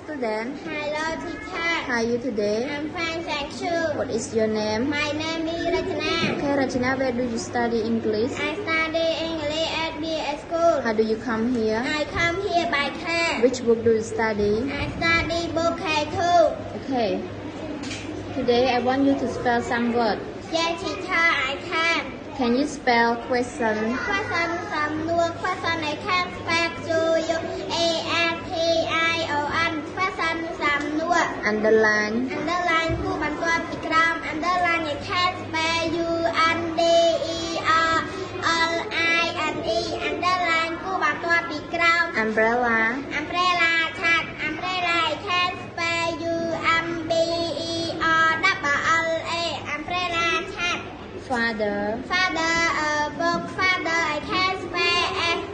student. Hello, teacher. How are you today? I'm fine, thank you. What is your name? My name is Rachana. Okay, Rachana, where do you study English? I study English at BS school. How do you come here? I come here by car. Which book do you study? I study book K2. Okay. Today I want you to spell some words. Yes, teacher, I can. Can you spell question? Question, some new question I can spell to you. ASTION. Question, some new. Underline. Underline គូបន្ទាប់ពីក្រោម Underline ឯខេត spell UNDER LINE Underline គូបន្ទាប់ពីក្រោម Umbrella. Umbrella ឆាត់ Umbrella ឯខេត spell UMBERLLA Umbrella ឆាត់ Father. Father book Father ឯខេត spell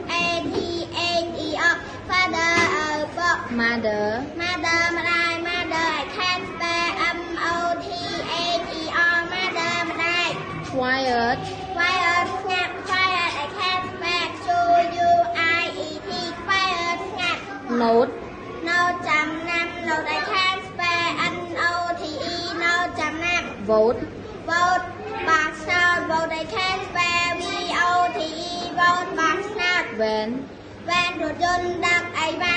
FATHER Father book Mother. Mother ម្ដាយ Mother ឯខេត spell MOTHER Mother ម្ដាយ Quiet. Quiet ស្ងាត់ Quiet ឯខេត spell QUIET Quiet ស្ងាត់ Note. Note ចំណាំ Note ឯខេត spell NOTE Note ចំណាំ Vote. Vote បាក់ស្នោត Vote ឯខេត spell VOTE Vote បាក់ស្នោត Van. Van រថយន្តដឹកអីវ៉ា